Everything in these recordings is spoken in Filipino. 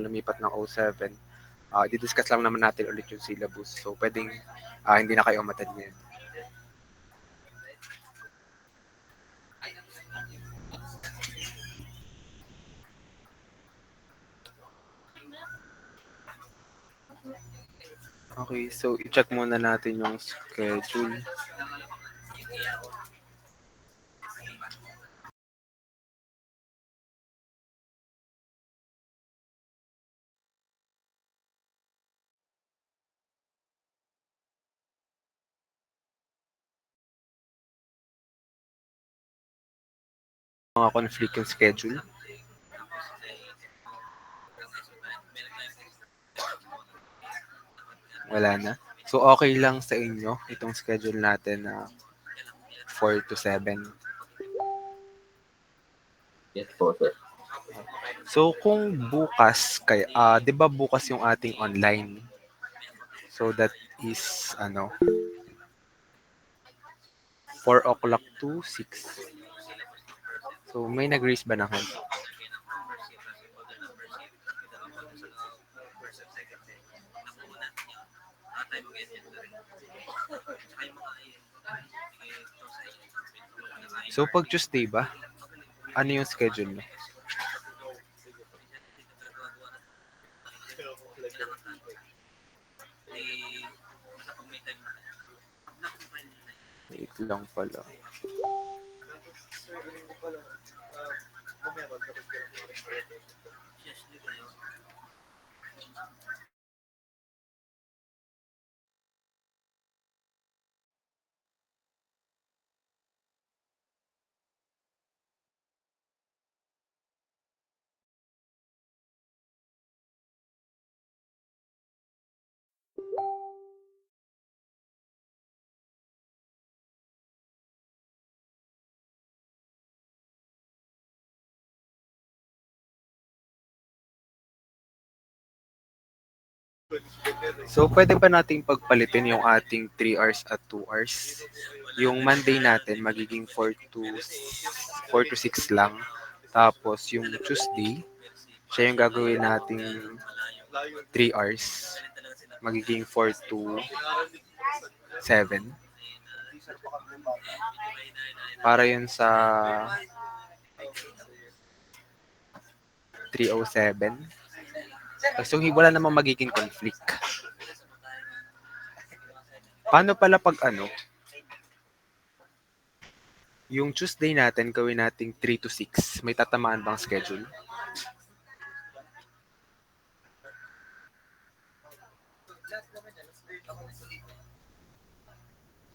lumipat ng O7, di-discuss lang naman natin ulit yung syllabus. So, pwedeng hindi na kayo umattend ngayon. Okay, so i-check muna natin yung schedule. Mga conflict yung schedule. Wala na. So, okay lang sa inyo itong schedule natin na 4 to 7. Yes po, sir. So, kung bukas, 'di ba bukas yung ating online? So, that is, 4 o'clock to 6. So, may nag-raise ba na hand? So, pag Tuesday ba, ano yung schedule mo? Wait lang pala. So, pwede ba nating pagpalitin yung ating 3 hours at 2 hours? Yung Monday natin magiging 4 to 6 lang. Tapos yung Tuesday, siya yung gagawin nating 3 hours. Magiging 4 to 7. Para yun sa 3:07. So, wala namang magiging conflict. Paano pala pag yung Tuesday natin gawin nating 3 to 6, may tatamaan bang schedule?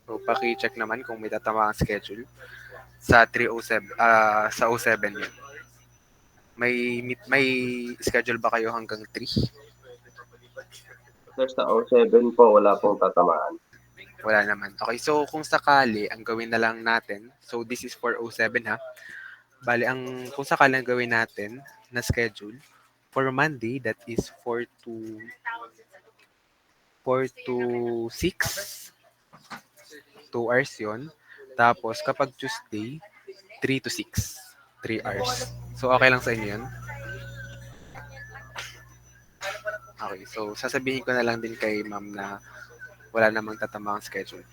So, paki-check naman kung may tatamaan schedule sa 3:07, sa 07 yun. May schedule ba kayo hanggang 3? Sir, sa O7 po, wala pong tatamaan. Wala naman. Okay, so kung sakali, ang gawin na lang natin, so this is for 07 ha. Bali, kung sakali ang gawin natin na schedule, for Monday, that is 4 to 6, 2 hours yon. Tapos, kapag Tuesday, 3 to 6, 3 hours. So, okay lang sa inyo yun? Okay, so sasabihin ko na lang din kay ma'am na wala namang tatamang schedule.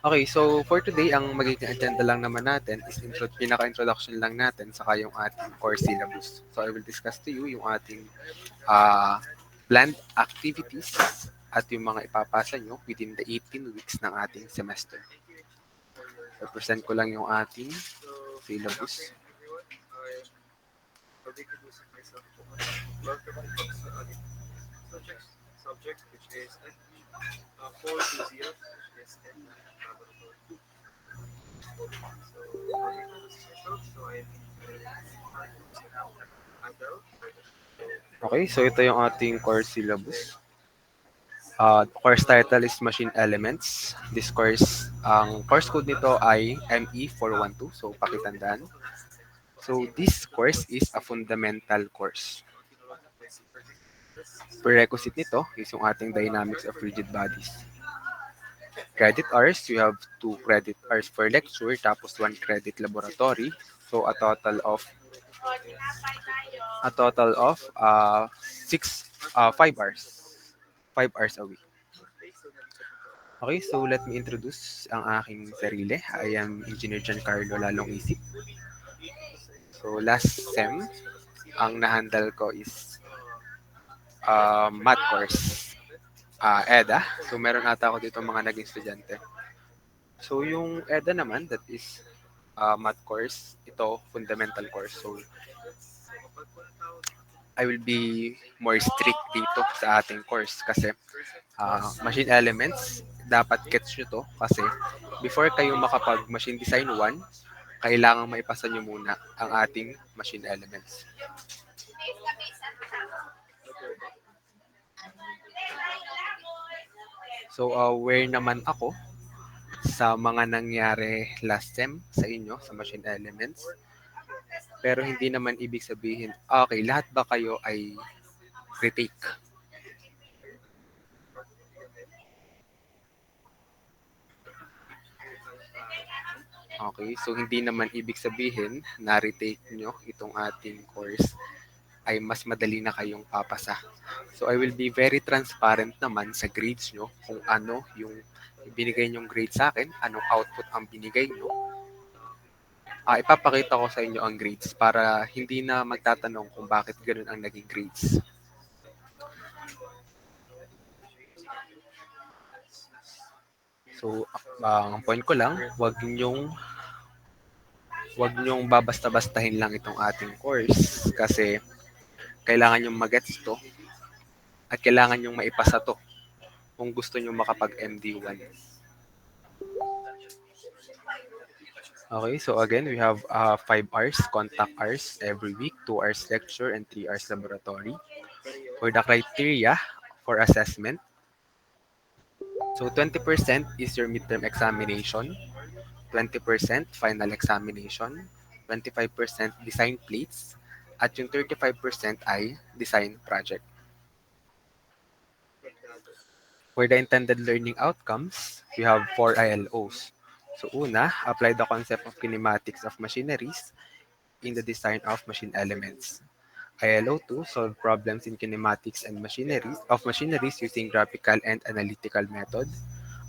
Okay, so for today, ang magiging agenda lang naman natin is pinaka-introduction lang natin saka yung ating core syllabus. So I will discuss to you yung ating planned activities at yung mga ipapasa nyo within the 18 weeks ng ating semester. Represent ko lang yung ating syllabus. Okay, so ito yung ating core syllabus. Course title is Machine Elements. This course, ang course code nito ay ME412. So, pakitandaan. So, this course is a fundamental course. Prerequisite nito is yung ating Dynamics of Rigid Bodies. Credit hours, you have 2 credit hours per lecture, tapos 1 credit laboratory. So, a total of A total of 5 hours. 5 hours a week. Okay, so let me introduce ang aking sarili. I am Engineer Giancarlo Lalong Isip. So last sem, ang nahandle ko is math course. EDA. So meron ata ako dito mga naging estudyante. So yung EDA naman, that is math course. Ito, fundamental course. So I will be more strict dito sa ating course kasi machine elements, dapat gets nyo to kasi before kayo makapag machine design 1, kailangan maipasa nyo muna ang ating machine elements. So, aware naman ako sa mga nangyari last sem sa inyo, sa machine elements. Pero hindi naman ibig sabihin, okay, lahat ba kayo ay retake? Okay, so hindi naman ibig sabihin na retake nyo itong ating course ay mas madali na kayong papasa. So I will be very transparent naman sa grades nyo kung ano yung binigay nyong grade sa akin, anong output ang binigay nyo. Ipapakita ko sa inyo ang grades para hindi na magtatanong kung bakit ganun ang naging grades. So, ang point ko lang, wag nyong babasta-bastahin lang itong ating course kasi kailangan nyong magets to at kailangan nyong maipasa to kung gusto nyong makapag-MD1. Okay, so again, we have 5 hours contact hours every week, 2 hours lecture, and 3 hours laboratory. For the criteria for assessment, so 20% is your midterm examination, 20% final examination, 25% design plates, at yung 35% ay design project. For the intended learning outcomes, we have 4 ILOs. So una, apply the concept of kinematics of machineries in the design of machine elements. ILO 2, solve problems in kinematics and machineries using graphical and analytical method.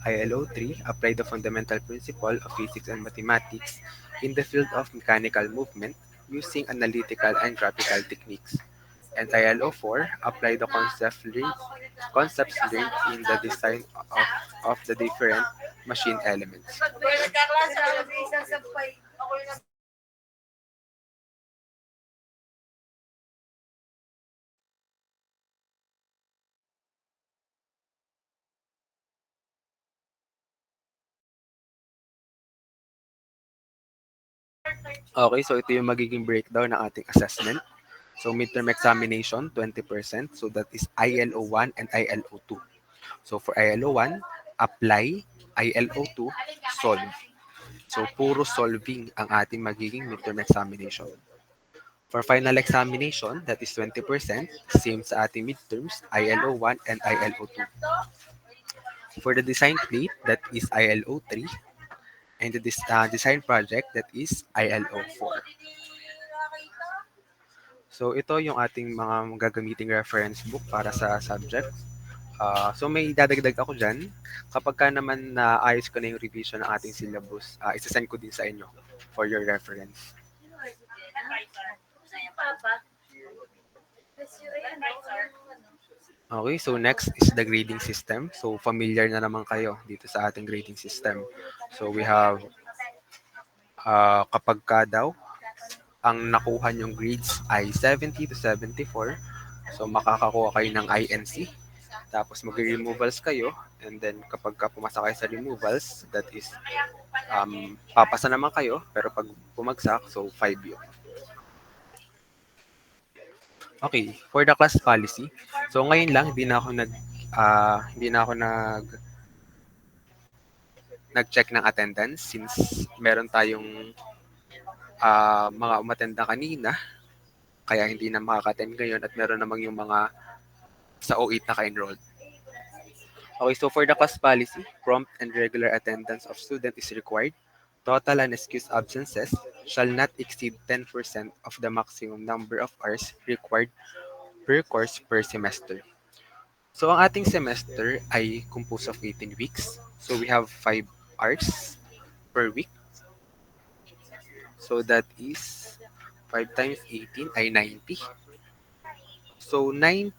ILO 3, apply the fundamental principle of physics and mathematics in the field of mechanical movement using analytical and graphical techniques. And ILO 4, apply the concepts learned in the design of the different machine elements. Okay, so ito yung magiging breakdown ng ating assessment. So midterm examination, 20%. So that is ILO 1 and ILO 2. So for ILO 1, apply. ILO 2, solve. So puro solving ang ating magiging midterm examination. For final examination, that is 20%, same sa ating midterms, ILO 1 and ILO 2. For the design plate, that is ILO 3, and the design project, that is ILO 4. So ito yung ating mga gagamiting reference book para sa subject. So may dadagdag ako dyan. Kapag ka naman naayos ko na yung revision ng ating syllabus, isasend ko din sa inyo for your reference. Okay, so next is the grading system. So familiar na naman kayo dito sa ating grading system. So we have kapag ka daw ang nakuha nyong grades ay 70 to 74, so makakakuha kayo ng INC. Tapos mag-removals kayo, and then kapag ka pumasa kayo sa removals, that is papasa naman kayo, pero pag bumagsak, so 5 yun. Okay, for the class policy. So ngayon lang hindi na ako nag-check ng attendance since meron tayong mga umatenda kanina, kaya hindi na makaka-attend ngayon at meron namang yung mga sa O8 naka-enrolled. Okay, so for the class policy, prompt and regular attendance of student is required. Total unexcused absences shall not exceed 10% of the maximum number of hours required per course per semester. So ang ating semester ay composed of 18 weeks. So we have 5 hours per week. So that is 5 times 18 ay 90. So 90,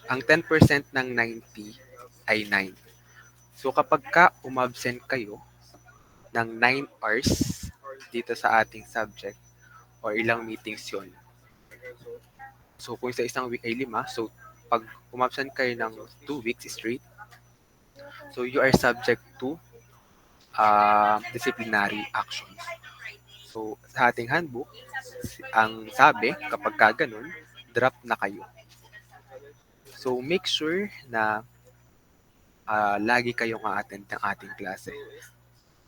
ang 10% ng 90 ay 9. So kapag ka umabsent kayo ng 9 hours dito sa ating subject or ilang meetings yon. So kung sa isang week ay 5, so pag umabsent kayo ng 2 weeks straight, so you are subject to disciplinary actions. So sa ating handbook, ang sabi kapag ka ganun, drop na kayo. So make sure na lagi kayong a-attend ng ating klase.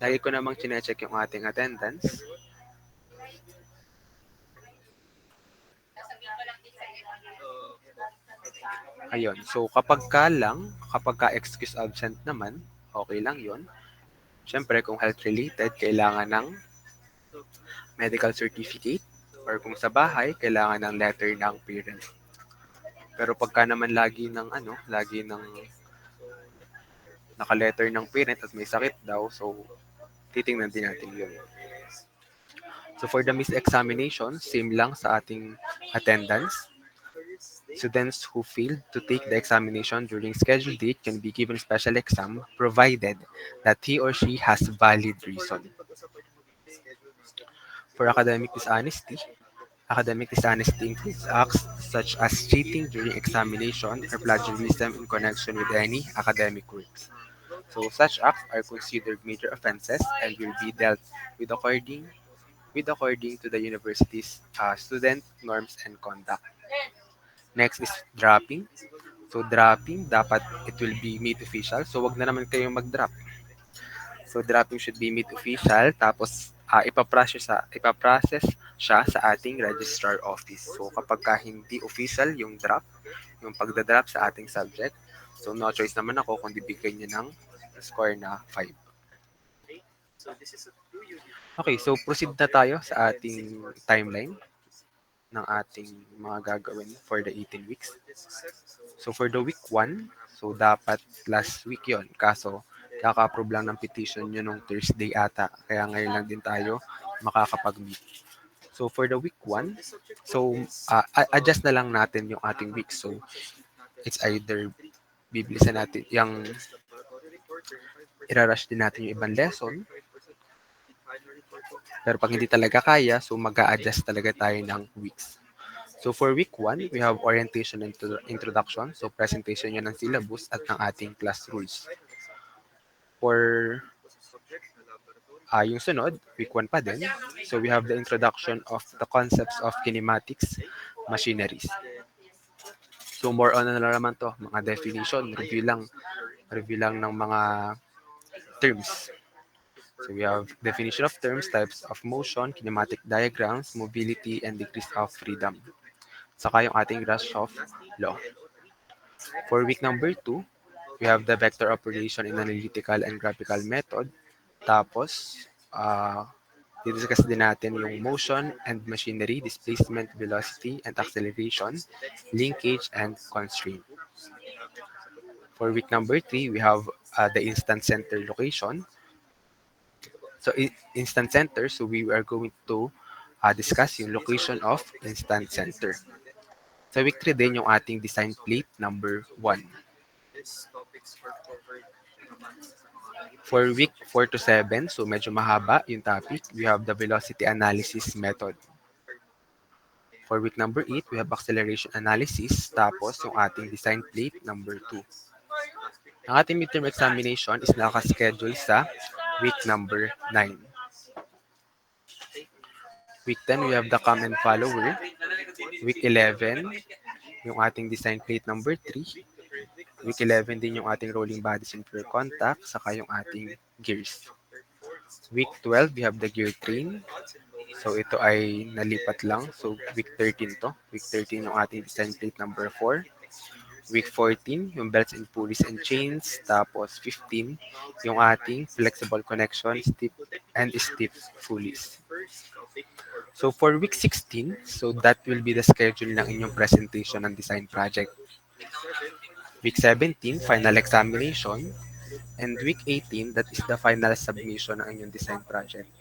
Lagi ko namang chinecheck yung ating attendance. Ayun. So kapag ka excuse absent naman, okay lang yon. Siyempre, kung health related, kailangan ng medical certificate or kung sa bahay, kailangan ng letter ng parent. Pero pagka naman lagi ng naka-letter ng parent at may sakit daw, so titingnan din natin yun. So for the missed examination, same lang sa ating attendance. Students who failed to take the examination during scheduled date can be given special exam provided that he or she has valid reason. For academic dishonesty includes acts such as cheating during examination or plagiarism in connection with any academic works. So such acts are considered major offenses and will be dealt with according to the university's student norms and conduct. Next is dropping. So dropping, dapat it will be made official. So wag na naman kayong mag-drop. So dropping should be made official tapos ipaprocess siya sa ating registrar office. So kapag ka hindi official yung drop, yung pagda-drop sa ating subject, so no choice naman ako kundi bigyan niya ng score na 5. Okay, so proceed na tayo sa ating timeline ng ating mga gagawin for the 18 weeks. So for the week 1, so dapat last week yon. Kaso kaka-approve lang ng petition yun nung Thursday ata. Kaya ngayon lang din tayo makakapag-meet. So for the week 1, so adjust na lang natin yung ating week. So it's either bibilisan natin yung irarush din natin yung ibang lesson. Pero pag hindi talaga kaya, so mag-a-adjust talaga tayo ng weeks. So for week 1, we have orientation and introduction. So presentation yan ng syllabus at ng ating class rules. For yung sunod, week 1 pa din. So we have the introduction of the concepts of kinematics, machineries. So more on na naman to, mga definition, review lang ng mga terms. So we have definition of terms, types of motion, kinematic diagrams, mobility, and degrees of freedom. Saka yung ating Grashof law. For week number 2, we have the vector operation in analytical and graphical method. Tapos, didiscuss din natin yung motion and machinery, displacement, velocity, and acceleration, linkage, and constraint. For week number 3, we have the instant center location. So instant center, so we are going to discuss yung location of instant center. Sa week 3 din yung ating design plate number 1. For week 4 to 7, so medyo mahaba yung topic, we have the velocity analysis method. For week number 8, we have acceleration analysis, tapos yung ating design plate number 2. Ang ating midterm examination is nakaschedule sa week number 9. Week 10, we have the come and follower. Week 11, yung ating design plate number 3. Week 11 din yung ating rolling bodies and pure contact, saka yung ating gears. Week 12, we have the gear train. So ito ay nalipat lang. So week 13 to. Week 13 yung ating design plate number 4. Week 14, yung belts and pulleys and chains. Tapos 15, yung ating flexible connection, stiff pulleys. So for week 16, so that will be the schedule ng inyong presentation ng design project. Week 17, final examination. And week 18, that is the final submission ng inyong design project.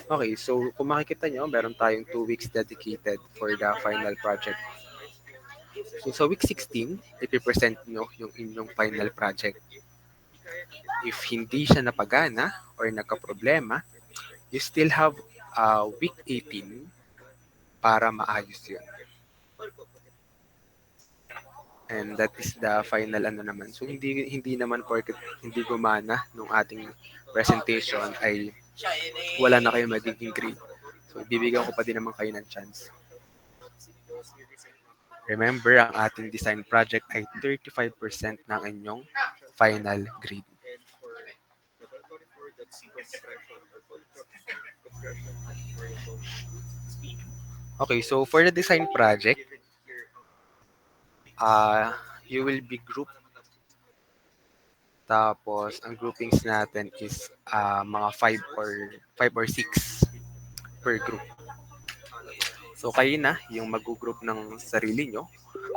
Okay, so kung makikita nyo, meron tayong 2 weeks dedicated for the final project. So sa week 16, ipipresent nyo yung inyong final project. If hindi siya napagana or nagka-problema, you still have week 18 para maayos yun. And that is the final ano naman. So hindi naman porket hindi gumana nung ating presentation ay wala na kayo magiging grade. So bibigyan ko pa din naman kayo ng chance. Remember, ang ating design project ay 35% ng inyong final grade. Okay, so for the design project, you will be grouped. Tapos, ang groupings natin is mga 5 or 6 per group. So, kayo na yung mag-group ng sarili nyo.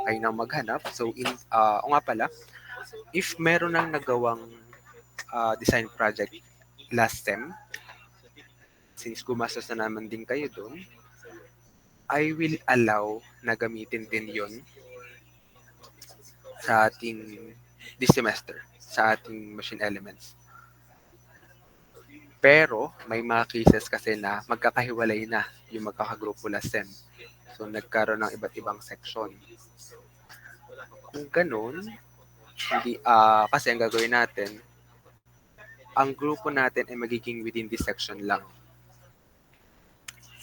Kayo na maghanap. So, o nga pala, if meron nang nagawang design project last sem, since gumastos na naman din kayo doon, I will allow na gamitin din yon sa ating this semester, sa ating machine elements. Pero may mga cases kasi na magkakahiwalay na yung magkakagrupo last sem. So nagkaroon ng iba't ibang section. Kung ganun, kasi ang gagawin natin, ang grupo natin ay magiging within this section lang.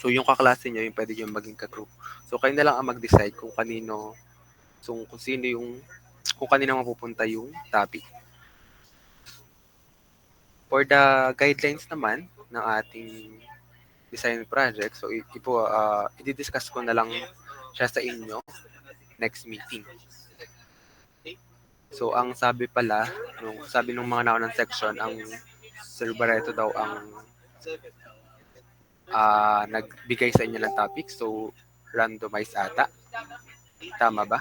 So yung kaklase nyo, yung pwede yung maging ka-group. So kayo na lang ang mag-decide kung kanino, kung kanino mapupunta yung topic. For the guidelines naman ng ating design project, so i-discuss ko na lang siya sa inyo next meeting. So ang sabi nung mga naunang section, ang Sir Barreto daw ang nagbigay sa inyo ng topic, so randomize ata. Tama ba?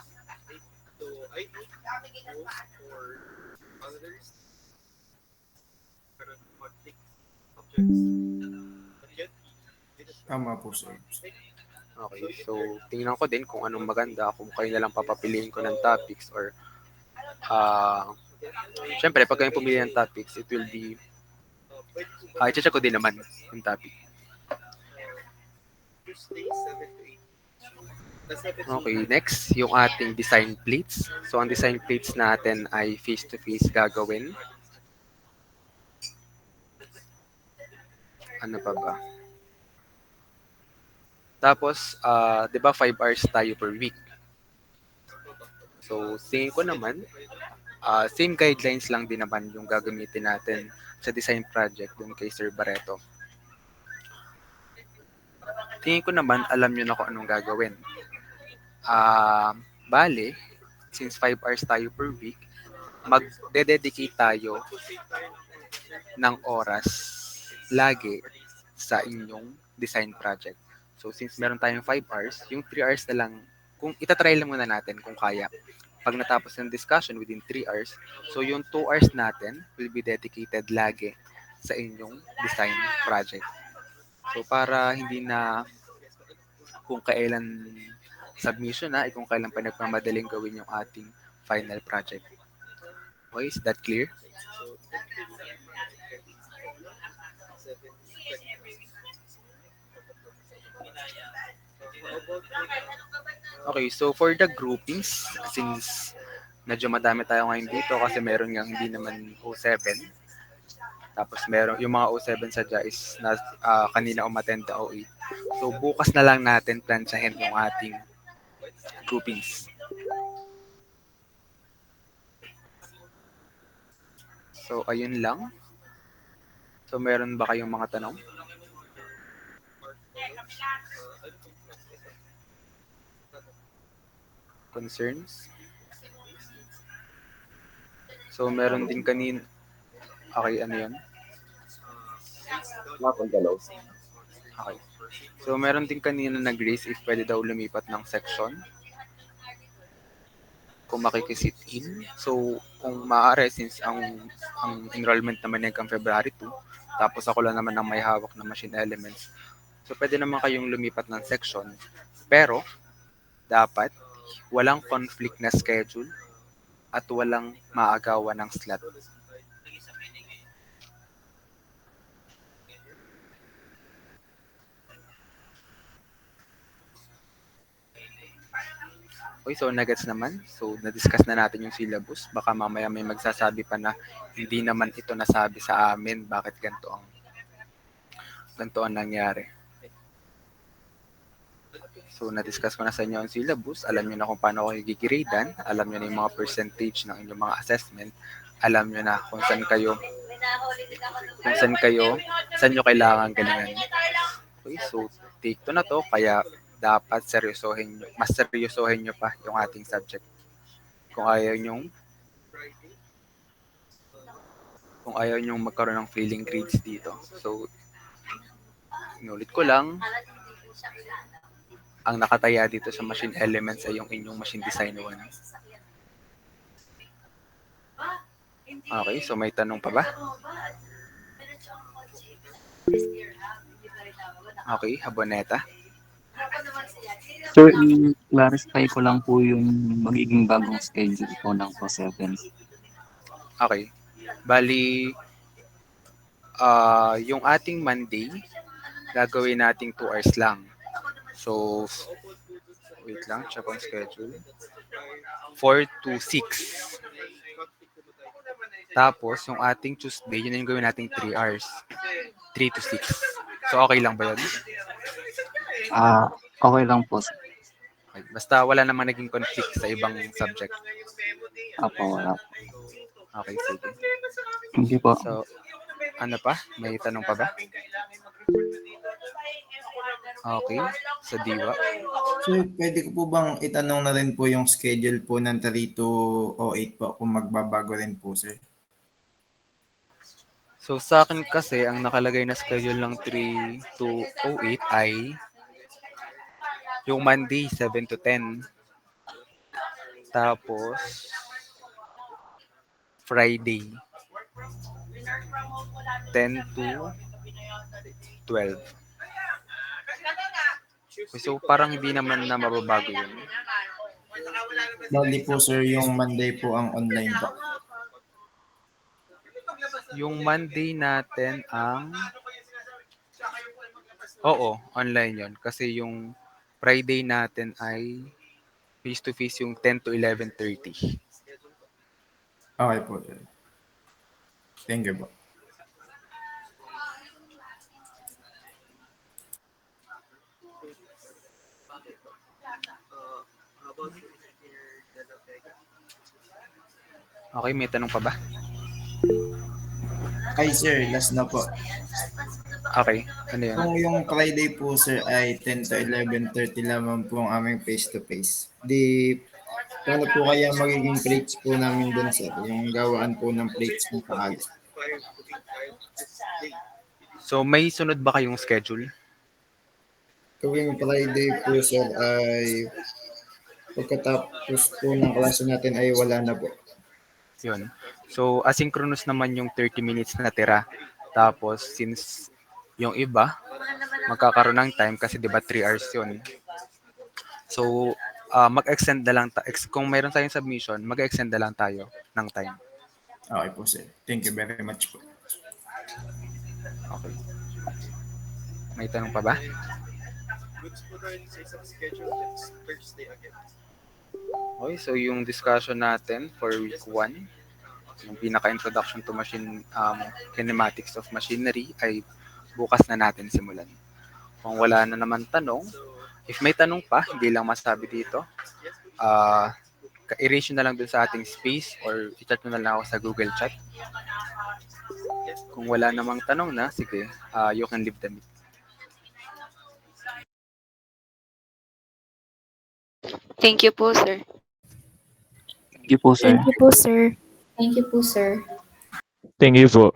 Tama po, sir. Okay, so tingnan ko din kung anong maganda, kung kayo na lang papapiliin ko ng topics or syempre pag kayo pumili ng topics, it will be i-check ko din naman yung topic. Okay, next, yung ating design plates. So ang design plates natin ay face-to-face gagawin. Ano pa ba? Tapos, 'di ba 5 hours tayo per week? So, tingin ko naman, same guidelines lang din naman yung gagamitin natin sa design project dun kay Sir Barreto. Tingin ko naman, alam nyo na kung anong gagawin. Bale, since 5 hours tayo per week, magde-dedicate tayo ng oras lagi sa inyong design project. So, since meron tayong 5 hours, yung 3 hours na lang, kung itatry lang muna natin kung kaya. Pag natapos ng discussion within 3 hours, so yung 2 hours natin will be dedicated lagi sa inyong design project. So, para hindi na kung kailan submission na, kung kailan pa nagmamadaling gawin yung ating final project. Okay, is that clear? Okay, so for the groupings, since medyo madami tayo ngayon dito kasi meron nga hindi naman O7. Tapos meron yung mga O7 sadya is kanina umattend na O8. So bukas na lang natin plansyahin yung ating groupings. So ayun lang. So meron ba kayong mga tanong? Concerns? So, meron din okay, ano yun? Wala pong galaw. Okay. So, meron din kanina nag-raise if pwede daw lumipat ng section kung makikisit in. So, kung maaari, since ang enrollment naman hanggang February 2, tapos ako lang naman ang may hawak na machine elements. So, pwede naman kayong lumipat ng section. Pero, dapat walang conflict na schedule at walang maagawan ng slot. Okay, so nagets naman. So, na-discuss na natin yung syllabus. Baka mamaya may magsasabi pa na hindi naman ito nasabi sa amin. Bakit ganito ang nangyari? So, na-discuss ko na sa inyo ang syllabus. Alam nyo na kung paano kayo gigradean. Alam nyo na yung mga percentage ng inyong mga assessment. Alam nyo na kung saan saan nyo kailangan galingan. Okay, so take to na to. Kaya dapat mas seryosohin nyo pa yung ating subject. Kung ayaw nyong magkaroon ng failing grades dito. So, inulit ko lang, ang nakataya dito sa machine elements ay yung inyong machine design 1. Okay, so may tanong pa ba? Okay, Haboneta. Sir, i-clarify ko lang po yung magiging bagong schedule po ng Pro7. Okay. Bali, yung ating Monday, gagawin nating 2 hours lang. So, wait lang, check on schedule. 4 to 6. Tapos, yung ating Tuesday, yun yung gawin nating 3 hours. 3 to 6. So, okay lang ba yun? Okay lang po, sir. Okay. Basta wala namang naging conflict sa ibang subject. Apo, wala po. Okay, sige. Hindi po. So, ano pa? May tanong pa ba? Okay, sa Diwa. So, pwede ko po bang itanong na rin po yung schedule po ng 3 to 08 po kung magbabago rin po, sir? So, sa akin kasi, ang nakalagay na schedule ng 3 to 08 ay yung Monday, 7 to 10. Tapos, Friday, 10 to 12. So, parang hindi naman na mababago yun. Bali po, sir, yung Monday po ang online po. Yung Monday natin Oo, online yon. Kasi yung Friday natin ay face-to-face yung 10 to 11:30. Okay po, sir. Thank you po. Okay, may tanong pa ba? Ay, sir, last na po. Okay, ano yun? Kung yung Friday po, sir, ay 10 to 11:30 lamang po ang aming face-to-face. Di, paano po kaya magiging plates po namin dun, sir? Yung gawaan po ng plates ng pakali. So, may sunod ba kayong schedule? Tuwing Friday po, sir, ay pagkatapos po ng klase natin ay wala na po. Yun. So, asynchronous naman yung 30 minutes na tira. Tapos, since yung iba, magkakaroon ng time kasi 'di ba 3 hours yun. So, mag-extend na lang kung mayroon tayong submission, mag-extend na lang tayo ng time. Okay po, sir. Thank you very much po. Okay. May tanong pa ba? Okay, so yung discussion natin for week 1, yung pinaka-introduction to machine kinematics of machinery ay bukas na natin simulan. Kung wala na naman tanong, if may tanong pa, hindi lang masabi dito, i-erase na lang dun sa ating space or i-chat mo na lang ako sa Google Chat. Kung wala namang tanong na, sige, you can leave the meet. Thank you po, sir. Thank you po, sir. Thank you po, sir. Thank you po, sir. Thank you po.